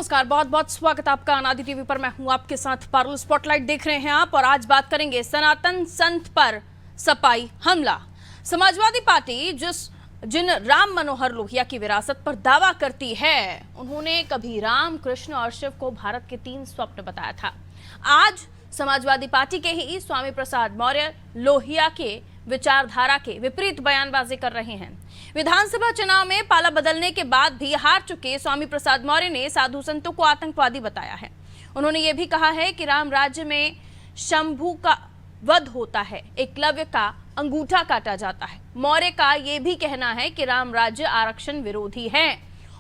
नमस्कार, बहुत बहुत स्वागत आपका अनादि टीवी पर। मैं हूं आपके साथ पारुल। स्पॉटलाइट देख रहे हैं आप और आज बात करेंगे सनातन संत पर सपाई हमला। समाजवादी पार्टी जिन राम मनोहर लोहिया की विरासत पर दावा करती है, उन्होंने कभी राम, कृष्ण और शिव को भारत के 3 स्वप्न बताया था। आज समाजवादी पार्टी के ही स्वामी प्रसाद मौर्य लोहिया के विचारधारा के विपरीत बयानबाजी कर रहे हैं। विधानसभा चुनाव में पाला बदलने के बाद भी हार चुके स्वामी प्रसाद मौर्य ने साधु संतों को आतंकवादी बताया है। उन्होंने ये भी कहा है कि राम राज्य में शंभू का वध होता है, एकलव्य का अंगूठा काटा जाता है। मौर्य का ये भी कहना है कि राम राज्य आरक्षण विरोधी है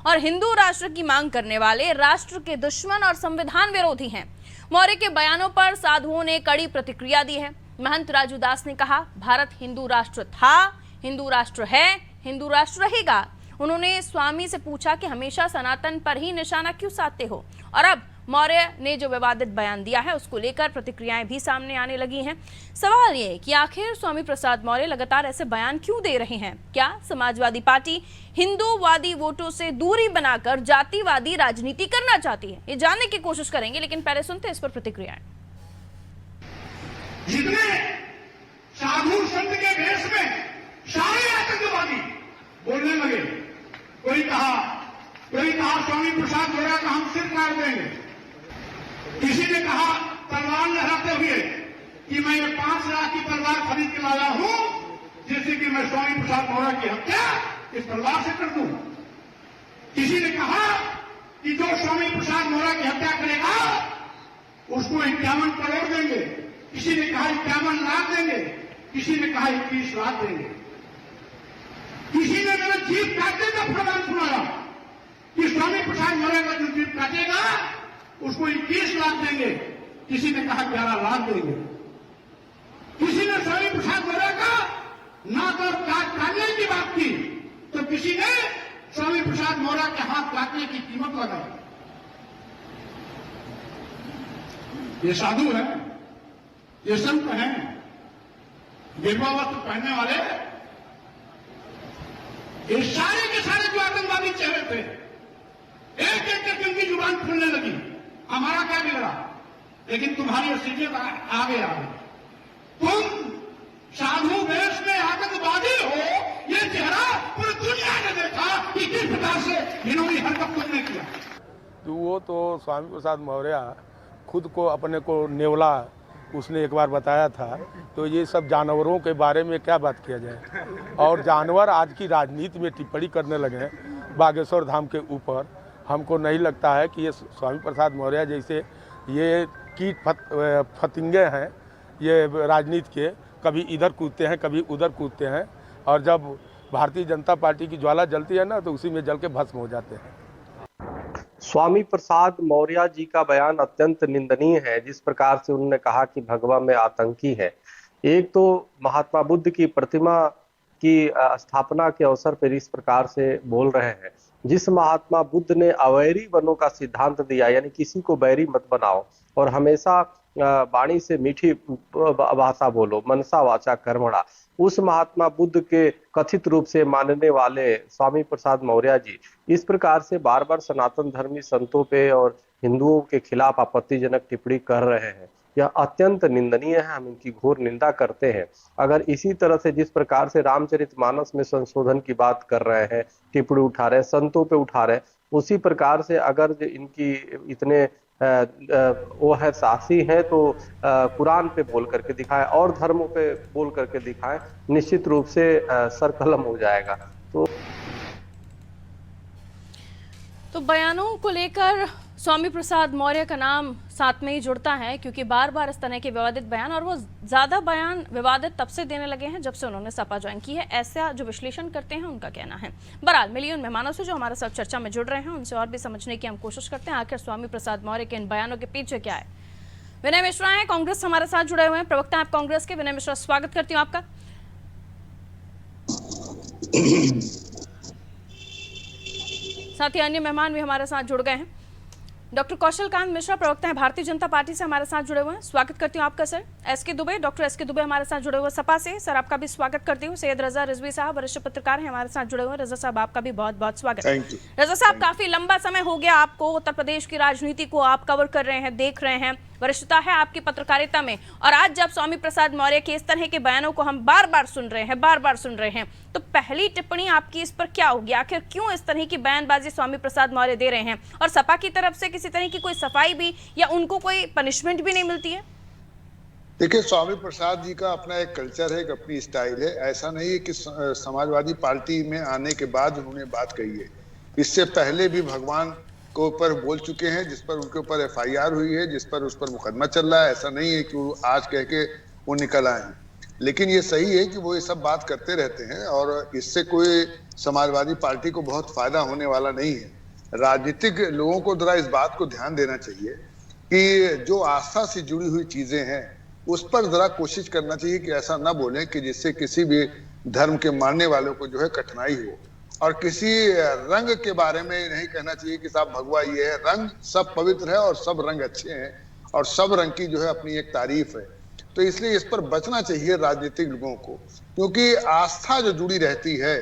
और हिंदू राष्ट्र की मांग करने वाले राष्ट्र के दुश्मन और संविधान विरोधी हैं। मौर्य के बयानों पर साधुओं ने कड़ी प्रतिक्रिया दी है। महंत राजू दास ने कहा, भारत हिंदू राष्ट्र था, हिंदू राष्ट्र है, हिंदू राष्ट्र रहेगा। उन्होंने स्वामी से पूछा कि हमेशा सनातन पर ही निशाना क्यों साधते हो। और अब मौर्य ने जो विवादित बयान दिया है, उसको लेकर प्रतिक्रियाएं भी सामने आने लगी हैं। सवाल ये कि आखिर स्वामी प्रसाद मौर्य लगातार ऐसे बयान क्यों दे रहे हैं? क्या समाजवादी पार्टी हिंदूवादी वोटों से दूरी बनाकर जातिवादी राजनीति करना चाहती है? ये जानने की कोशिश करेंगे, लेकिन पहले सुनते हैं इस पर प्रतिक्रियाएं। जितने साधु संत के भेष में सारे आतंकवादी बोलने लगे। कोई कहा स्वामी प्रसाद मौर्य का हम सिर काट देंगे। किसी ने कहा तलवार लहराते हुए कि मैं ये 5 लाख की तलवार खरीद के लाया हूं, जिससे कि मैं स्वामी प्रसाद मौर्य की हत्या इस तलवार से कर दूं। किसी ने कहा कि जो स्वामी प्रसाद मौर्य की हत्या करेगा उसको 51 करोड़ देंगे। किसी ने कहा 51 लाख देंगे, किसी ने कहा 21 लाख देंगे। किसी ने मेरे जीप काटने का फरमान सुनाया कि स्वामी प्रसाद मौर्य का जो जीप काटेगा उसको 21 लाख देंगे। किसी ने कहा 11 लाख देंगे। किसी ने स्वामी प्रसाद मौर्य का नाक और काट काटने की बात की, तो किसी ने स्वामी प्रसाद मौर्य के हाथ काटने की कीमत लगाई। ये साधु है, ये संत हैं, गिरवा वस्त्र पहनने वाले, ये सारे के सारे जो आतंकवादी चेहरे थे, एक एक करके उनकी जुबान खुलने लगी। हमारा क्या बिगड़ा, लेकिन तुम्हारी हैसियत आगे आ गई। तुम साधु वेश में आतंकवादी हो, ये चेहरा पूरी दुनिया ने देखा कि किस प्रकार से इन्होंने हरकत तुमने किया। तो वो तो स्वामी प्रसाद मौर्य खुद को अपने को नेवला उसने एक बार बताया था। तो ये सब जानवरों के बारे में क्या बात किया जाए। और जानवर आज की राजनीति में टिप्पणी करने लगे हैं बागेश्वर धाम के ऊपर। हमको नहीं लगता है कि ये स्वामी प्रसाद मौर्य जैसे ये कीट फतिंगे हैं ये राजनीति के, कभी इधर कूदते हैं कभी उधर कूदते हैं, और जब भारतीय जनता पार्टी की ज्वाला जलती है ना तो उसी में जल के भस्म हो जाते हैं। स्वामी प्रसाद मौर्य जी का बयान अत्यंत निंदनीय है। जिस प्रकार से उन्होंने कहा कि भगवा में आतंकी है। एक तो महात्मा बुद्ध की प्रतिमा की स्थापना के अवसर पर इस प्रकार से बोल रहे हैं। जिस महात्मा बुद्ध ने अवैरी बनों का सिद्धांत दिया, यानी किसी को बैरी मत बनाओ और हमेशा वाणी से मीठी भाषा बोलो, मनसा वाचा कर्मणा, उस महात्मा बुद्ध के कथित रूप से मानने वाले स्वामी प्रसाद मौर्य जी इस प्रकार से बार बार सनातन धर्मी संतों पे और हिंदुओं के खिलाफ आपत्तिजनक टिप्पणी कर रहे हैं। यह अत्यंत निंदनीय है, हम इनकी घोर निंदा करते हैं। अगर इसी तरह से जिस प्रकार से रामचरितमानस में संशोधन की बात कर रहे हैं, टिप्पणी उठा रहे हैं, संतों पे उठा रहे हैं, उसी प्रकार से अगर इनकी इतने वो है साहसी है तो कुरान पे बोल करके दिखाए और धर्मों पे बोल करके दिखाए, निश्चित रूप से सर कलम हो जाएगा। तो बयानों को लेकर स्वामी प्रसाद मौर्य का नाम साथ में ही जुड़ता है, क्योंकि बार बार इस तरह के विवादित बयान, और वो ज्यादा बयान विवादित तब से देने लगे हैं जब से उन्होंने सपा ज्वाइन की है। ऐसा जो विश्लेषण करते हैं उनका कहना है। बहरहाल मिलिए उन मेहमानों से जो हमारे साथ चर्चा में जुड़ रहे हैं, उनसे और भी समझने की हम कोशिश करते हैं आखिर स्वामी प्रसाद मौर्य के इन बयानों के पीछे क्या है। विनय मिश्रा है, कांग्रेस हमारे साथ जुड़े हुए हैं, प्रवक्ता आप कांग्रेस के। विनय मिश्रा, स्वागत करती हूँ आपका। साथ ही अन्य मेहमान भी हमारे साथ जुड़ गए हैं। डॉक्टर कौशल कांत मिश्रा प्रवक्ता हैं भारतीय जनता पार्टी से हमारे साथ जुड़े हुए हैं। स्वागत करती हूं आपका sir. S K Dubey, doctor S K Dubey हमारे साथ जुड़े हुए सपा से। सर आपका भी स्वागत करती हूं। सैयद रजा रिजवी साहब वरिष्ठ पत्रकार हैं हमारे साथ जुड़े हुए। रजा साहब आपका भी बहुत बहुत स्वागत। रजा साहब, काफी लंबा समय हो गया आपको उत्तर प्रदेश की राजनीति को आप कवर कर रहे हैं, देख रहे हैं, वरिष्ठता है आपकी पत्रकारिता में, और आज जब स्वामी प्रसाद मौर्य के इस तरह के बयानों को हम बार बार सुन रहे हैं, तो पहली टिप्पणी आपकी इस पर क्या होगी? आखिर क्यों इस तरह की बयानबाजी स्वामी प्रसाद मौर्य दे रहे हैं, और सपा की तरफ से किसी तरह की कोई सफाई भी या उनको कोई पनिशमेंट भी नहीं मिलती है? देखिए, स्वामी प्रसाद जी का अपना एक कल्चर है, एक अपनी स्टाइल है। ऐसा नहीं है कि समाजवादी पार्टी में आने के बाद उन्होंने बात कही है। इससे पहले भी भगवान के ऊपर बोल चुके हैं, जिस पर उनके ऊपर FIR हुई है, जिस पर उस पर मुकदमा चल रहा है। ऐसा नहीं है कि वो आज कह के वो निकल आए हैं। लेकिन ये सही है कि वो ये सब बात करते रहते हैं, और इससे कोई समाजवादी पार्टी को बहुत फायदा होने वाला नहीं है। राजनीतिक लोगों को जरा इस बात को ध्यान देना चाहिए कि जो आस्था से जुड़ी हुई चीजें हैं उस पर जरा कोशिश करना चाहिए कि ऐसा ना बोलें कि जिससे किसी भी धर्म के मानने वालों को जो है कठिनाई हो। और किसी रंग के बारे में नहीं कहना चाहिए कि साहब भगवा ये है। रंग सब पवित्र है और सब रंग अच्छे हैं, और सब रंग की जो है अपनी एक तारीफ है। तो इसलिए इस पर बचना चाहिए राजनीतिक लोगों को, क्योंकि आस्था जो जुड़ी रहती है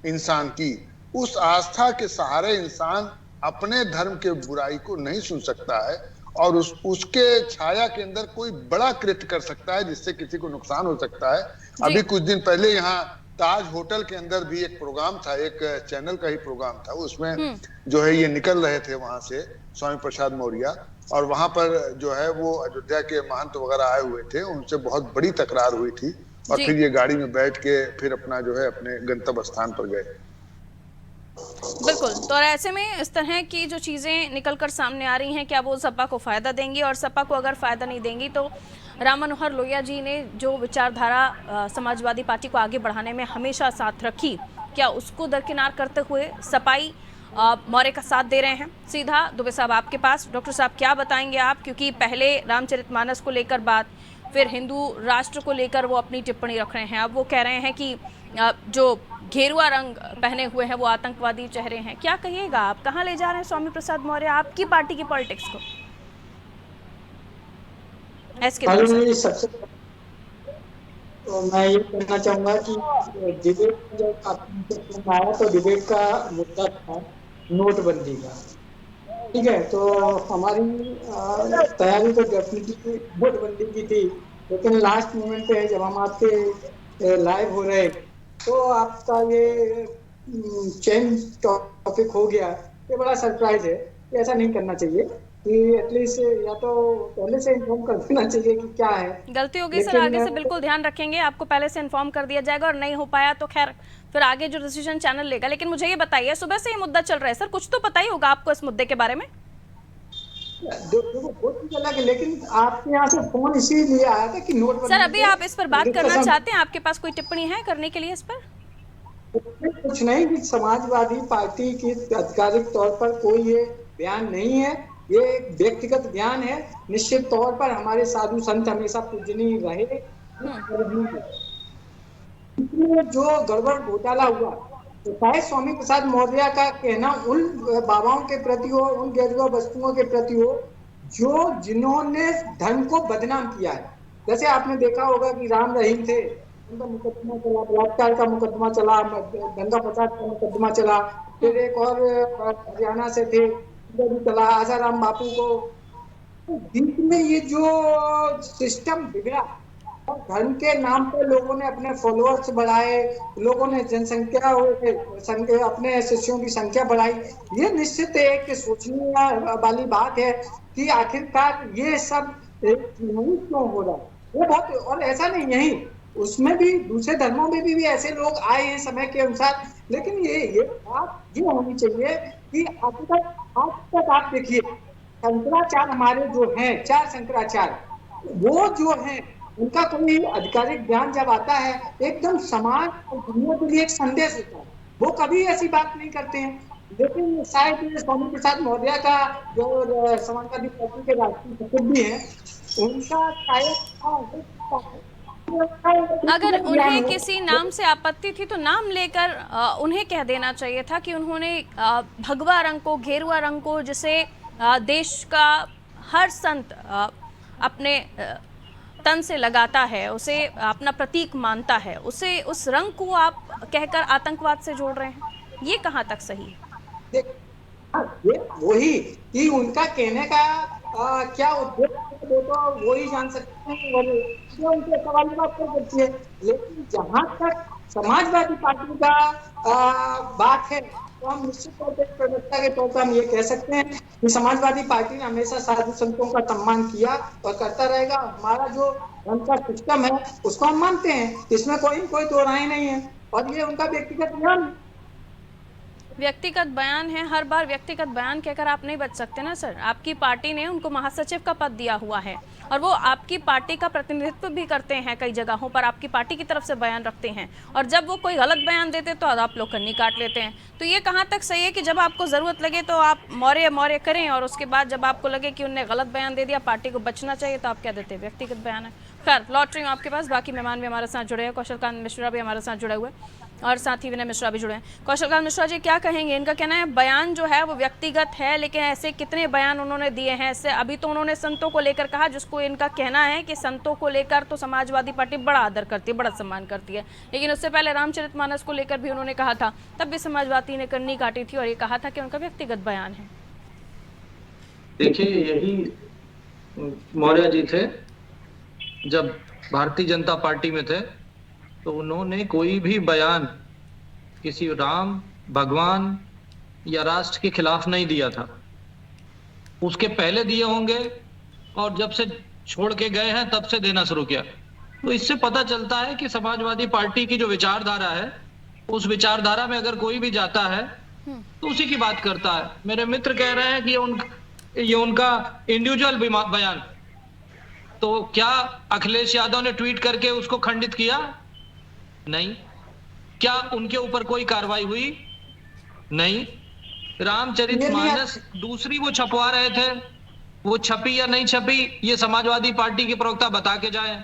इंसान की, उस आस्था के सहारे इंसान अपने धर्म के बुराई को नहीं सुन सकता है, और उसके छाया के अंदर कोई बड़ा कृत्य कर सकता है जिससे किसी को नुकसान हो सकता है। अभी कुछ दिन पहले यहाँ ताज होटल के अंदर भी एक प्रोग्राम था, एक चैनल का ही प्रोग्राम था, उसमें जो है ये निकल रहे थे वहां से स्वामी प्रसाद मौर्य, और वहां पर जो है वो अयोध्या के महंत वगैरह आए हुए थे, उनसे बहुत बड़ी तकरार हुई थी, और फिर ये गाड़ी में बैठ के फिर अपना जो है अपने गंतव्य स्थान पर गए। बिल्कुल। तो ऐसे में इस तरह की जो चीजें निकलकर सामने आ रही हैं, क्या वो सपा को फायदा देंगी? और सपा को अगर फायदा नहीं देंगी तो राम मनोहर लोहिया जी ने जो विचारधारा समाजवादी पार्टी को आगे बढ़ाने में हमेशा साथ रखी, क्या उसको दरकिनार करते हुए सपाई मौर्य का साथ दे रहे हैं? सीधा दुबे साहब आपके पास। डॉक्टर साहब क्या बताएंगे आप, क्योंकि पहले रामचरितमानस को लेकर बात, फिर हिंदू राष्ट्र को लेकर वो अपनी टिप्पणी रख रहे हैं, अब वो कह रहे हैं कि जो गेरुआ रंग पहने हुए हैं वो आतंकवादी चेहरे हैं। क्या कहिएगा आप, कहाँ ले जा रहे हैं स्वामी प्रसाद मौर्य आपकी पार्टी की पॉलिटिक्स को? सबसे तो मैं ये कहना चाहूंगा कि डिबेट जब आया तो डिबेट का मुद्दा था नोटबंदी का, ठीक है। तो हमारी तैयारी तो डेफिनेटली नोटबंदी की थी, लेकिन लास्ट मोमेंट पे जब हम आपके लाइव हो रहे तो आपका ये चेंज टॉपिक हो गया। ये बड़ा सरप्राइज है, ऐसा नहीं करना चाहिए कि एटलीस्ट या तो पहले से इन्फॉर्म कर देना चाहिए कि क्या है। गलती हो गई सर, आगे से बिल्कुल ध्यान रखेंगे, आपको पहले से इन्फॉर्म कर दिया जाएगा, और नहीं हो पाया तो खैर फिर आगे जो डिसीजन चैनल लेगा। लेकिन मुझे ये बताइए, सुबह से ये मुद्दा चल रहा है सर, कुछ तो पता ही होगा आपको इस मुद्दे के बारे में? लेकिन आपके यहाँ से फोन इसीलिए आया था कि नोटबंदी। सर अभी आप इस पर बात करना चाहते हैं, आपके पास कोई टिप्पणी है करने के लिए इस पर? कुछ नहीं, कि समाजवादी पार्टी की आधिकारिक तौर पर कोई ये बयान नहीं है, ये एक व्यक्तिगत बयान है। निश्चित तौर पर हमारे साधु संत हमेशा पूजनीय रहे। जो गड़बड़ घोटाला हुआ, तो शायद स्वामी प्रसाद मौर्य का कहना उन बाबाओं के प्रति हो, उन गेरुआ वस्तुओं के प्रति हो जो जिन्होंने धर्म को बदनाम किया है। जैसे आपने देखा होगा कि राम रहीम थे, उनका मुकदमा चला, बलात्कार का मुकदमा चला, गंगा प्रसाद का मुकदमा चला, फिर एक और हरियाणा से थे चला, आसाराम बापू को। बीच में ये जो सिस्टम बिगड़ा और धर्म के नाम पर लोगों ने अपने फॉलोअर्स बढ़ाए, लोगों ने जनसंख्या अपने शिष्यों की संख्या बढ़ाई। ये निश्चित एक सोचने वाली बात है कि आखिरकार ये सब क्यों हो रहा है। वो बहुत, और ऐसा नहीं, यही उसमें भी दूसरे धर्मों में भी ऐसे लोग आए हैं समय के अनुसार। लेकिन ये बात ये होनी चाहिए कि आज तक आप देखिए, शंकराचार्य हमारे जो हैं, 4 शंकराचार्य, वो जो हैं उनका कोई आधिकारिक बयान जब आता है एकदम समाज और दुनिया के लिए एक संदेश होता है, वो कभी ऐसी बात नहीं करते हैं। लेकिन शायद स्वामी प्रसाद मौर्य का जो समाजवादी पार्टी के राष्ट्रीय सचिव भी हैं, उनका शायद अगर उन्हें किसी नाम से आपत्ति थी तो नाम लेकर उन्हें कह देना चाहिए था कि उन्होंने भगवा रंग को, गेरुआ रंग को, जिसे देश का हर संत अपने तन से लगाता है, उसे अपना प्रतीक मानता है, उसे उस रंग को आप कहकर आतंकवाद से जोड़ रहे हैं, ये कहाँ तक सही है? ये वही कि उनका कहने का क्या उद्देश्य है वो तो वो ही जान सकते हैं, वो उनके सवाल बात कर सकती है। लेकिन जहां तक समाजवादी पार्टी का बात है तो हम निश्चित तौर पर प्रवक्ता के तौर पर हम ये कह सकते हैं कि समाजवादी पार्टी ने हमेशा साधु संतों का सम्मान किया और करता रहेगा। हमारा जो उनका सिस्टम है उसको हम मानते हैं, इसमें कोई दो राय नहीं है। और ये उनका व्यक्तिगत बयान है, हर बार व्यक्तिगत बयान कहकर आप नहीं बच सकते ना सर। आपकी पार्टी ने उनको महासचिव का पद दिया हुआ है और वो आपकी पार्टी का प्रतिनिधित्व भी करते हैं, कई जगहों पर आपकी पार्टी की तरफ से बयान रखते हैं, और जब वो कोई गलत बयान देते तो आप लोग कन्नी काट लेते हैं। तो ये कहाँ तक सही है कि जब आपको ज़रूरत लगे तो आप मौर्य करें और उसके बाद जब आपको लगे कि उनने गलत बयान दे दिया, पार्टी को बचना चाहिए, तो आप क्या देते हैं? व्यक्तिगत बयान है। खैर, लौट रही हूँ आपके पास। बाकी मेहमान भी हमारे साथ जुड़े हैं, कौशलकांत मिश्रा भी हमारे साथ जुड़े हुए और साथ ही विनय मिश्रा भी जुड़े हैं। कौशलकांत मिश्रा जी, क्या कहेंगे? इनका कहना है बयान जो है वो व्यक्तिगत है, लेकिन ऐसे कितने बयान उन्होंने दिए हैं। ऐसे अभी तो उन्होंने संतों को लेकर कहा, जिसको इनका कहना है कि संतों को लेकर तो समाजवादी पार्टी बड़ा आदर करती है, बड़ा सम्मान करती है, लेकिन उससे पहले रामचरितमानस को लेकर भी उन्होंने कहा था, तब भी समाजवादी ने कन्नी काटी थी और ये कहा था कि उनका व्यक्तिगत बयान है। देखिए, यही मौर्य जी थे जब भारतीय जनता पार्टी में थे, तो उन्होंने कोई भी बयान किसी राम, भगवान या राष्ट्र के खिलाफ नहीं दिया था। उसके पहले दिए होंगे और जब से छोड़ के गए हैं तब से देना शुरू किया। तो इससे पता चलता है कि समाजवादी पार्टी की जो विचारधारा है, उस विचारधारा में अगर कोई भी जाता है तो उसी की बात करता है। मेरे मित्र कह रहे हैं कि ये उनका इंडिविजुअल बयान, तो क्या अखिलेश यादव ने ट्वीट करके उसको खंडित किया? नहीं। क्या उनके ऊपर कोई कार्रवाई हुई? नहीं। रामचरितमानस दूसरी वो छपवा रहे थे, वो छपी या नहीं छपी ये समाजवादी पार्टी के प्रवक्ता बता के जाए।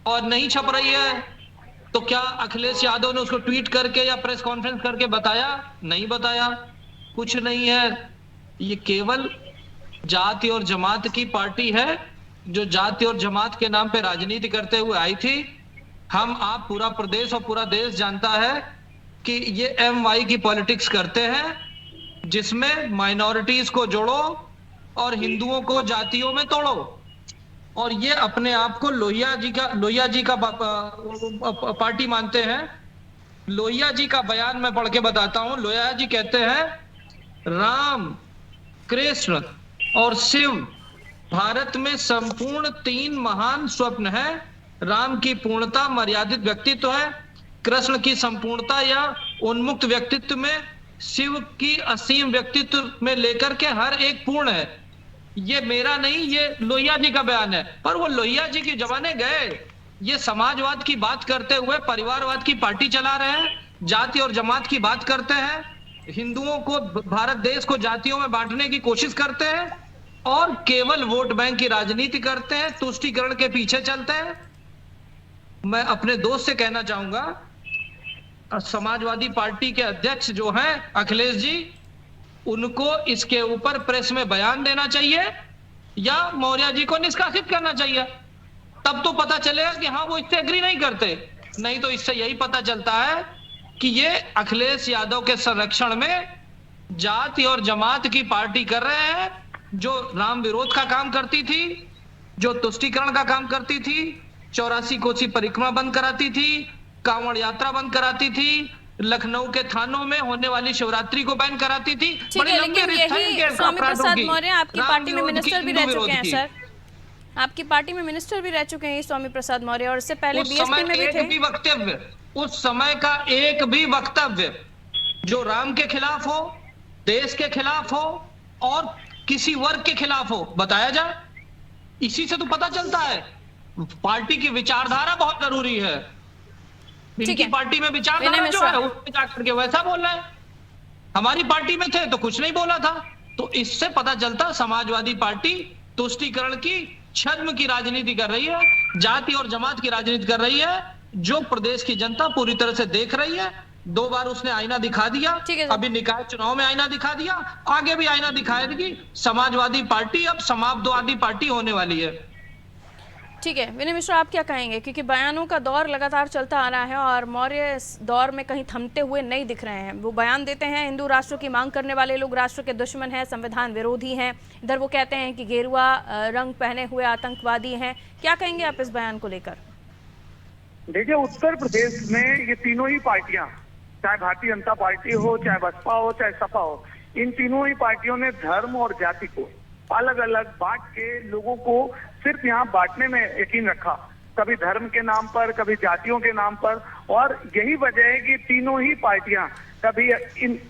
और नहीं छप रही है तो क्या अखिलेश यादव ने उसको ट्वीट करके या प्रेस कॉन्फ्रेंस करके बताया? नहीं बताया। कुछ नहीं है। ये केवल जाति और जमात की पार्टी है, जो जाति और जमात के नाम पे राजनीति करते हुए आई थी। हम आप पूरा प्रदेश और पूरा देश जानता है कि ये MY की पॉलिटिक्स करते हैं, जिसमें माइनॉरिटीज को जोड़ो और हिंदुओं को जातियों में तोड़ो। और ये अपने आप को लोहिया जी का पार्टी मानते हैं। लोहिया जी का बयान मैं पढ़ के बताता हूं। लोहिया जी कहते हैं, राम, कृष्ण और शिव भारत में संपूर्ण 3 महान स्वप्न है। राम की पूर्णता, मर्यादित व्यक्तित्व है, कृष्ण की संपूर्णता या उन्मुक्त व्यक्तित्व में, शिव की असीम व्यक्तित्व में लेकर के हर एक पूर्ण है। ये मेरा नहीं, ये लोहिया जी का बयान है। पर वो लोहिया जी के जमाने गए। ये समाजवाद की बात करते हुए परिवारवाद की पार्टी चला रहे हैं, जाति और जमात की बात करते हैं, हिंदुओं को, भारत देश को जातियों में बांटने की कोशिश करते हैं और केवल वोट बैंक की राजनीति करते हैं, तुष्टीकरण के पीछे चलते हैं। मैं अपने दोस्त से कहना चाहूंगा, समाजवादी पार्टी के अध्यक्ष जो हैं अखिलेश जी, उनको इसके ऊपर प्रेस में बयान देना चाहिए या मौर्य जी को निष्कासित करना चाहिए। तब तो पता चलेगा कि हाँ, वो इससे एग्री नहीं करते। नहीं तो इससे यही पता चलता है कि ये अखिलेश यादव के संरक्षण में जाति और जमात की पार्टी कर रहे हैं, जो राम विरोध का काम करती थी, जो तुष्टीकरण का काम करती थी, 84 कोसी परिक्रमा बंद कराती थी, कांवड़ यात्रा बंद कराती थी, लखनऊ के थानों में होने वाली शिवरात्रि को बैन कराती थी। ठीक है, लेकिन यही स्वामी प्रसाद मौर्य आपकी पार्टी में मिनिस्टर भी रह चुके हैं सर। आपकी पार्टी में मिनिस्टर भी रह चुके हैं स्वामी प्रसाद मौर्य, और इससे पहले बीएसपी में भी थे। उस समय का एक भी वक्तव्य जो राम के खिलाफ हो, देश के खिलाफ हो और किसी वर्ग के खिलाफ हो, बताया जाए। इसी से तो पता चलता है पार्टी की विचारधारा बहुत जरूरी है। इनकी पार्टी में विचारधारा जो है उसमें जाकर के वैसा बोल रहे हैं। हमारी पार्टी में थे तो कुछ नहीं बोला था। तो इससे पता चलता समाजवादी पार्टी तुष्टीकरण की, छद्म की राजनीति कर रही है, जाति और जमात की राजनीति कर रही है, जो प्रदेश की जनता पूरी तरह से देख रही है। 2 बार उसने आईना दिखा दिया, ठीक है सर। अभी निकाय चुनाव में आईना दिखा दिया, आगे भी आईना दिखाएगी। समाजवादी पार्टी अब समाजवादी पार्टी होने वाली है। ठीक है विनय मिश्रा, आप क्या कहेंगे, क्योंकि बयानों का दौर लगातार चलता आ रहा है और मौर्य इस दौर में कहीं थमते हुए नहीं दिख रहे हैं। वो बयान देते हैं हिंदू राष्ट्र की मांग करने वाले लोग राष्ट्र के दुश्मन हैं, संविधान विरोधी हैं, इधर वो कहते हैं कि गेरुआ रंग पहने हुए आतंकवादी हैं। क्या कहेंगे आप इस बयान को लेकर? देखिए, उत्तर प्रदेश में ये तीनों ही पार्टियां, चाहे भारतीय जनता पार्टी हो, चाहे बसपा हो, चाहे सपा हो, इन तीनों ही पार्टियों ने धर्म और जाति को अलग अलग बांट के लोगों को सिर्फ यहाँ बांटने में यकीन रखा, कभी धर्म के नाम पर, कभी जातियों के नाम पर। और यही वजह है कि तीनों ही पार्टियां, कभी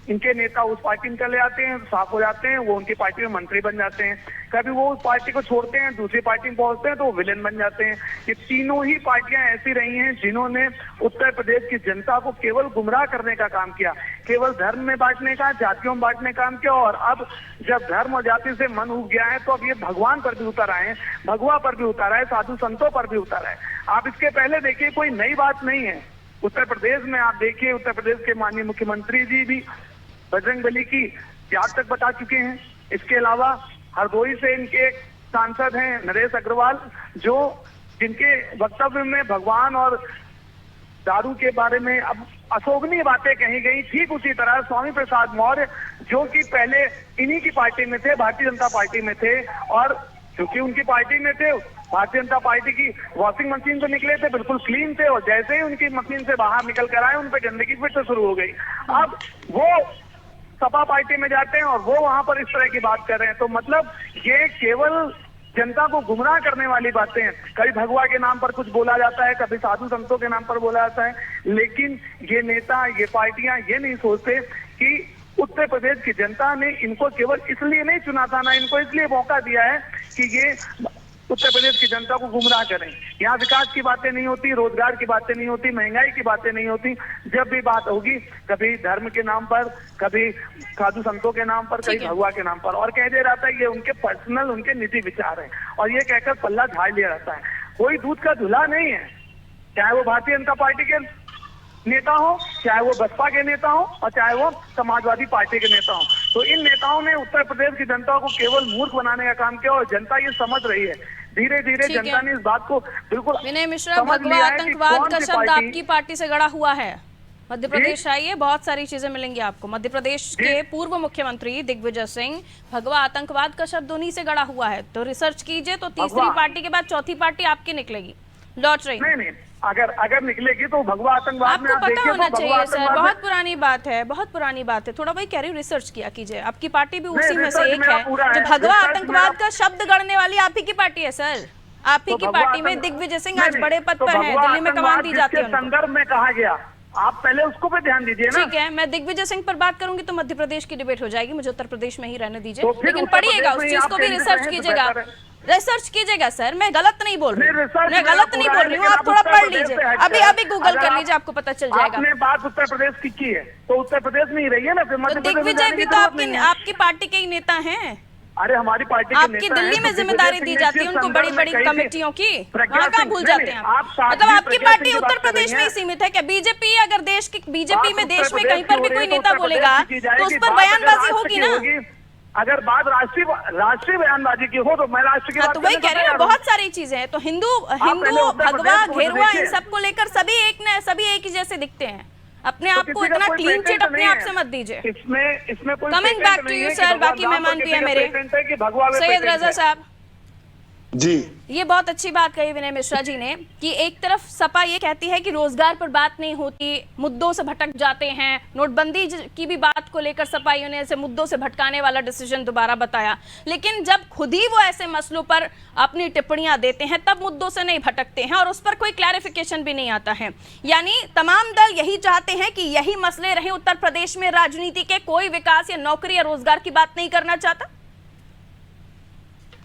इनके नेता उस पार्टी में चले जाते हैं, साफ हो जाते हैं, वो उनकी पार्टी में मंत्री बन जाते हैं, कभी वो उस पार्टी को छोड़ते हैं, दूसरी पार्टी में पहुंचते हैं तो वो विलेन बन जाते हैं। ये तीनों ही पार्टियां ऐसी रही हैं जिन्होंने उत्तर प्रदेश की जनता को केवल गुमराह करने का काम किया, केवल धर्म में बांटने का, जातियों में बांटने का काम किया। और अब जब धर्म और जाति से मन उब गया है तो अब ये भगवान पर भी उतर आए हैं, भगवा पर भी उतर आए, साधु संतों पर भी उतर आए। आप इसके पहले देखिए, कोई नई बात नहीं है उत्तर प्रदेश में। आप देखिए, उत्तर प्रदेश के माननीय मुख्यमंत्री जी भी बजरंगबली की याद तक बता चुके हैं। इसके अलावा हरदोई से इनके सांसद हैं नरेश अग्रवाल, जो जिनके वक्तव्य में भगवान और दारू के बारे में अब अशोभनीय बातें कही गई। ठीक उसी तरह स्वामी प्रसाद मौर्य, जो कि पहले इन्हीं की पार्टी में थे, भारतीय जनता पार्टी में थे, और क्योंकि उनकी पार्टी में थे, भारतीय जनता पार्टी की वॉशिंग मशीन तो निकले थे, बिल्कुल क्लीन थे, और जैसे ही उनकी मशीन से बाहर निकल कर आए, उन पर गंदगी फिर से शुरू हो गई। अब वो सपा पार्टी में जाते हैं और वो वहां पर इस तरह की बात कर रहे हैं। तो मतलब ये केवल जनता को गुमराह करने वाली बातें हैं। कभी भगवा के नाम पर कुछ बोला जाता है, कभी साधु संतों के नाम पर बोला जाता है, लेकिन ये नेता, ये पार्टियां ये नहीं सोचते कि उत्तर प्रदेश की जनता ने इनको केवल इसलिए नहीं चुना था, ना इनको इसलिए मौका दिया है कि ये उत्तर प्रदेश की जनता को गुमराह करें। यहाँ विकास की बातें नहीं होती, रोजगार की बातें नहीं होती, महंगाई की बातें नहीं होती। जब भी बात होगी, कभी धर्म के नाम पर, कभी साधु संतों के नाम पर, कभी भगवा के नाम पर, और कह दे रहता है ये उनके पर्सनल, उनके निजी विचार हैं, और ये कहकर पल्ला झाड़ लिया रहता है। कोई दूध का धुला नहीं है, चाहे वो भारतीय जनता पार्टी के नेता हो, चाहे वो बसपा के नेता हो, और चाहे वो समाजवादी पार्टी के नेता हो। तो इन नेताओं ने उत्तर प्रदेश की जनता को केवल मूर्ख बनाने का काम किया, और जनता ये समझ रही है। धीरे धीरे जनता ने इस बात को बिल्कुल विनय मिश्रा, भगवा आतंकवाद का शब्द आपकी पार्टी से गड़ा हुआ है। मध्य प्रदेश आइए, बहुत सारी चीजें मिलेंगी आपको। मध्य प्रदेश के पूर्व मुख्यमंत्री दिग्विजय सिंह, भगवा आतंकवाद का शब्द उन्हीं से गड़ा हुआ है। तो रिसर्च कीजिए तो तीसरी पार्टी के बाद चौथी पार्टी आपकी निकलेगी, लौट रही। नहीं, अगर निकलेगी तो भगवा आतंकवाद में आपको पता होना चाहिए सर, बहुत पुरानी बात है, बहुत पुरानी बात है। थोड़ा वही कह रही हूँ, रिसर्च किया कीजिए। आपकी पार्टी भी उसी में से एक है जो भगवा आतंकवाद का शब्द गढ़ने वाली आप ही की पार्टी है सर। आप ही की पार्टी में दिग्विजय सिंह आज बड़े पद पर है, दिल्ली में कमान दी जाती है। संदर्भ में कहा गया, आप पहले उसको पे ध्यान दीजिए ना। ठीक है, मैं दिग्विजय सिंह पर बात करूंगी तो मध्य प्रदेश की डिबेट हो जाएगी, मुझे उत्तर प्रदेश में ही रहने दीजिए। लेकिन पढ़िएगा, उस चीज को भी रिसर्च कीजिएगा, रिसर्च कीजिएगा सर। मैं गलत नहीं बोल रही हूँ, मैं गलत नहीं बोल रही हूँ, आप थोड़ा पढ़ लीजिए, अभी गूगल कर लीजिए, आपको पता चल जाएगा। आपने बात उत्तर प्रदेश की है तो उत्तर प्रदेश में ही रही है ना, फिर दिग्विजय भी तो आपकी पार्टी के ही नेता हैं। अरे हमारी पार्टी आपकी दिल्ली में जिम्मेदारी दी जाती है उनको, बड़ी बड़ी कमेटियों की, वहाँ कहाँ भूल जाते हैं आप? मतलब आपकी पार्टी उत्तर प्रदेश में ही सीमित है क्या? बीजेपी, अगर देश की बीजेपी में देश में कहीं पर भी कोई नेता बोलेगा तो उस पर बयानबाजी होगी ना। अगर बात राष्ट्रीय बयानबाजी की हो तो मैं राष्ट्र की बात तो वही कह रही हूँ, बहुत सारी चीजें हैं। तो हिंदू भगवा घेरुआ इन सबको लेकर सभी एक ही जैसे दिखते हैं। अपने आप को इतना क्लीन चिट अपने आप से मत दीजिए। इसमें कोई coming back to you sir, बाकी मेहमान भी है मेरे। सैयद रजा साहब जी, ये बहुत अच्छी बात कही विनय मिश्रा जी ने कि एक तरफ सपा ये कहती है कि रोजगार पर बात नहीं होती, मुद्दों से भटक जाते हैं। नोटबंदी की भी बात को लेकर सपाइयों ने ऐसे मुद्दों से भटकाने वाला डिसीजन दोबारा बताया, लेकिन जब खुद ही वो ऐसे मसलों पर अपनी टिप्पणियां देते हैं तब मुद्दों से नहीं भटकते हैं और उस पर कोई क्लैरिफिकेशन भी नहीं आता है। यानी तमाम दल यही चाहते हैं कि यही मसले रहे उत्तर प्रदेश में, राजनीति के कोई विकास या नौकरी या रोजगार की बात नहीं करना चाहता।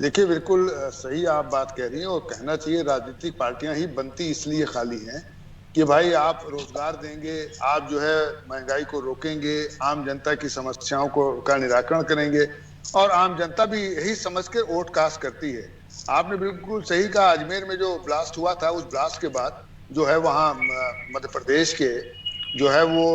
देखिए बिल्कुल सही आप बात कह रही हैं, और कहना चाहिए राजनीतिक पार्टियां ही बनती इसलिए खाली हैं कि भाई आप रोजगार देंगे, आप जो है महंगाई को रोकेंगे, आम जनता की समस्याओं का निराकरण करेंगे, और आम जनता भी यही समझ के वोट कास्ट करती है। आपने बिल्कुल सही कहा, अजमेर में जो ब्लास्ट हुआ था, उस ब्लास्ट के बाद जो है वहाँ मध्य प्रदेश के जो है वो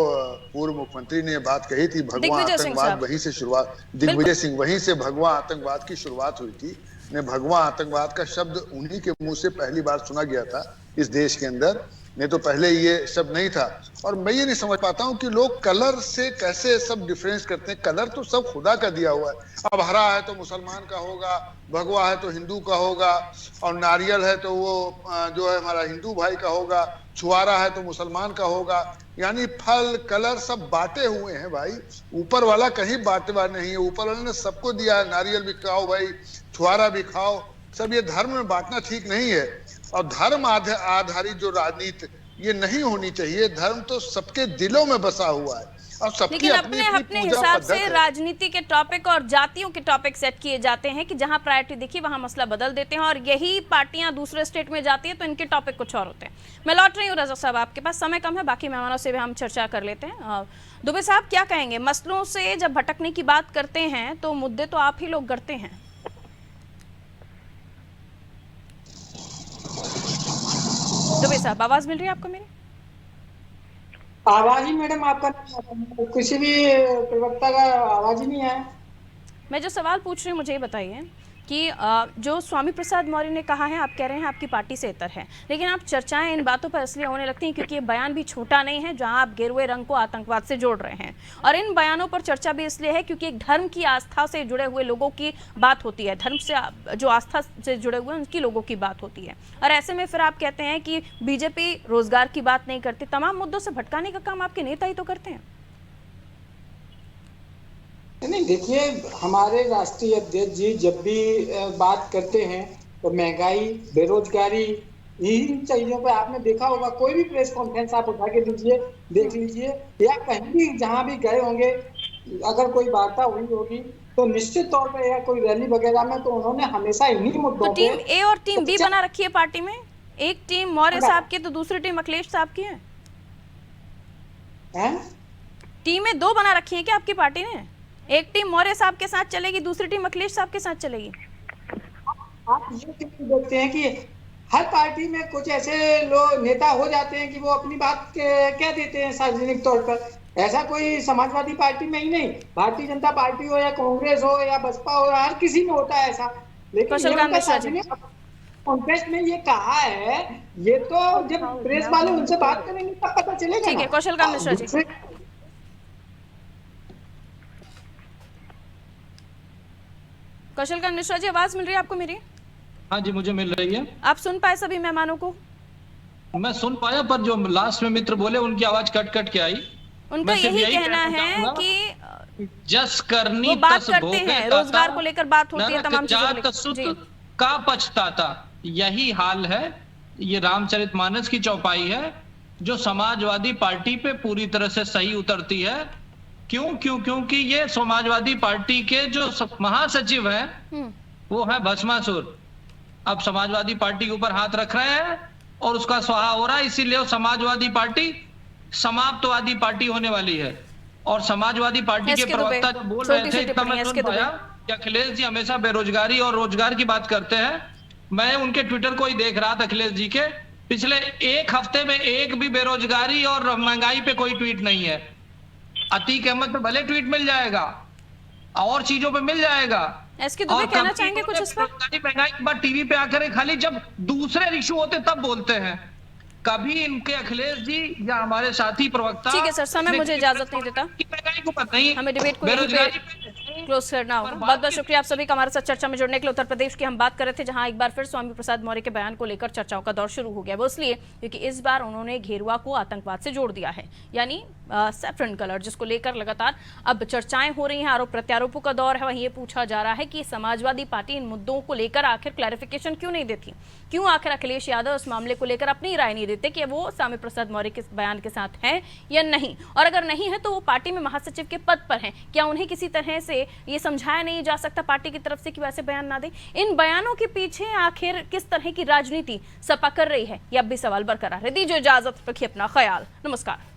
पूर्व मुख्यमंत्री ने बात कही थी, भगवा दिग्विजय सिंह आतंकवाद साहब। वहीं से शुरुआत, दिग्विजय सिंह, वहीं से भगवा आतंकवाद की शुरुआत हुई थी। ने भगवा आतंकवाद का शब्द उन्हीं के मुंह से पहली बार सुना गया था इस देश के अंदर, नहीं तो पहले ये शब्द नहीं था। और मैं ये नहीं समझ पाता हूँ कि लोग कलर से कैसे सब डिफरेंस करते हैं। कलर तो सब खुदा का दिया हुआ है। अब हरा है तो मुसलमान का होगा, भगवा है तो हिंदू का होगा, और नारियल है तो वो जो है हमारा हिंदू भाई का होगा, छुआरा है तो मुसलमान का होगा। यानी फल कलर सब बांटे हुए हैं भाई, ऊपर वाला कहीं बांटवा नहीं है। ऊपर वाले ने सबको दिया है, नारियल भी खाओ भाई, छुआरा भी खाओ, सब। ये धर्म में बांटना ठीक नहीं है। और धर्म आधारित जो राजनीति ये नहीं होनी चाहिए। धर्म तो सबके दिलों में बसा हुआ है और सबकी लेकिन अपनी अपने अपनी अपने पूजा हिसाब पद्धत से है। राजनीति के टॉपिक और जातियों के टॉपिक सेट किए जाते हैं कि जहां प्रायोरिटी दिखी वहां मसला बदल देते हैं, और यही पार्टियां दूसरे स्टेट में जाती है तो इनके टॉपिक कुछ और होते हैं। मैं लौट रही हूँ रजा साहब, आपके पास समय कम है, बाकी मेहमानों से भी हम चर्चा कर लेते हैं। दुबे साहब क्या कहेंगे, मसलों से जब भटकने की बात करते हैं तो मुद्दे तो आप ही लोग गढ़ते हैं। दुबे साहब आवाज मिल रही है आपको मेरी? आवाज ही मैडम आपका किसी भी प्रवक्ता का आवाज ही नहीं है। मैं जो सवाल पूछ रही हूँ मुझे ये बताइए कि जो स्वामी प्रसाद मौर्य ने कहा है, आप कह रहे हैं आपकी पार्टी से इतर है, लेकिन आप चर्चाएं इन बातों पर इसलिए होने लगती हैं क्योंकि ये बयान भी छोटा नहीं है जहां आप गेरुए रंग को आतंकवाद से जोड़ रहे हैं, और इन बयानों पर चर्चा भी इसलिए है क्योंकि एक धर्म की आस्था से जुड़े हुए लोगों की बात होती है, धर्म से जो आस्था से जुड़े हुए उनकी लोगों की बात होती है। और ऐसे में फिर आप कहते हैं कि बीजेपी रोजगार की बात नहीं करती। तमाम मुद्दों से भटकाने का काम आपके नेता ही तो करते हैं। नहीं, देखिए, हमारे राष्ट्रीय अध्यक्ष जी जब भी बात करते हैं तो महंगाई, बेरोजगारी, इन चीजों पे आपने देखा होगा, कोई भी प्रेस कॉन्फ्रेंस आप उठा के दीजिए, देख लीजिए, या कहीं भी जहां भी गए होंगे, अगर कोई वार्ता हुई होगी तो निश्चित तौर पे या कोई रैली वगैरह में तो उन्होंने हमेशा इन्हीं मुद्दों तो टीम ए और टीम बी बना रखी है पार्टी में, एक टीम मौर्य साहब की तो दूसरी टीम अखिलेश साहब की है। टीमें दो बना रखी है क्या आपकी पार्टी ने? एक टीम मौर्य साहब के साथ चलेगी, दूसरी टीम अखिलेश साहब के साथ चलेगी। आप ये देखते हैं कि हर पार्टी में कुछ ऐसे लोग नेता हो जाते हैं कि वो अपनी बात कह देते हैं सार्वजनिक तौर पर। ऐसा कोई समाजवादी पार्टी में ही नहीं, भारतीय जनता पार्टी हो या कांग्रेस हो या बसपा हो, हर किसी में होता है ऐसा। लेकिन कॉन्फ्रेंस में ये कहा है, ये तो जब प्रेस वाले उनसे बात करेंगे तब पता चलेगा। ठीक है, कौशल कांत मिश्रा जी। कौशल कांत मिश्रा जी, आवाज मिल रही है आपको मेरी? हाँ जी, मुझे मिल रही है। आप सुन पाए सभी मेहमानों को? मैं सुन पाया, पर जो लास्ट में मित्र बोले उनकी आवाज कट कट के आई। उनका यही कहना है कि जस करनी वो बात करते हैं, रोजगार को लेकर बात होती है, तमाम चीजों को का पछताता। यही हाल है। ये रामचरितमानस की चौपाई है जो समाजवादी पार्टी पे पूरी तरह से सही उतरती है। क्योंकि ये समाजवादी पार्टी के जो महासचिव हैं वो है भस्मासुर। अब समाजवादी पार्टी के ऊपर हाथ रख रहे हैं और उसका स्वाहा हो रहा है, इसीलिए वो समाजवादी पार्टी समाप्तवादी पार्टी होने वाली है। और समाजवादी पार्टी के प्रवक्ता जो बोल रहे थे, इतना मैं सुन पाया कि अखिलेश जी हमेशा बेरोजगारी और रोजगार की बात करते हैं। मैं उनके ट्विटर को ही देख रहा था, अखिलेश जी के पिछले एक हफ्ते में एक भी बेरोजगारी और महंगाई पे कोई ट्वीट नहीं है। अतीक अहमद पे भले ट्वीट मिल जाएगा और चीजों पे मिल जाएगा। एसके दुबे कहना चाहेंगे कुछ इस पर? महंगाई के बाद टीवी पे आकर खाली जब दूसरे इशू होते तब बोलते हैं। कभी इनके अखिलेश जी या हमारे साथी प्रवक्ता। ठीक है सर, समय मुझे इजाजत नहीं देता, महंगाई को पता नहीं, हमें डिबेट को यहीं पे क्लोज करना होगा। बहुत बहुत शुक्रिया आप सभी का हमारे साथ चर्चा में जुड़ने के लिए। उत्तर प्रदेश की हम बात कर रहे थे जहां एक बार फिर स्वामी प्रसाद मौर्य के बयान को लेकर चर्चाओं का दौर शुरू हो गया। वो इसलिए क्योंकि इस बार उन्होंने घेरुआ को आतंकवाद से जोड़ दिया है, यानी सैफरन कलर, जिसको लेकर लगातार अब चर्चाएं हो रही हैं, आरोप प्रत्यारोपों का दौर है। वहीं ये पूछा जा रहा है कि समाजवादी पार्टी इन मुद्दों को लेकर आखिर क्लैरिफिकेशन क्यों नहीं देती, क्यों आखिर अखिलेश यादव इस मामले को लेकर अपनी राय नहीं देते कि वो स्वामी प्रसाद मौर्य के बयान के साथ हैं या नहीं, और अगर नहीं है तो वो पार्टी में महासचिव के पद पर हैं, क्या उन्हें किसी तरह से ये समझाया नहीं जा सकता पार्टी की तरफ से कि वैसे बयान ना दे? इन बयानों के पीछे आखिर किस तरह की राजनीति सपा कर रही है, ये अब भी सवाल बरकरार है। दीजिए इजाजत, रखिए अपना ख्याल, नमस्कार।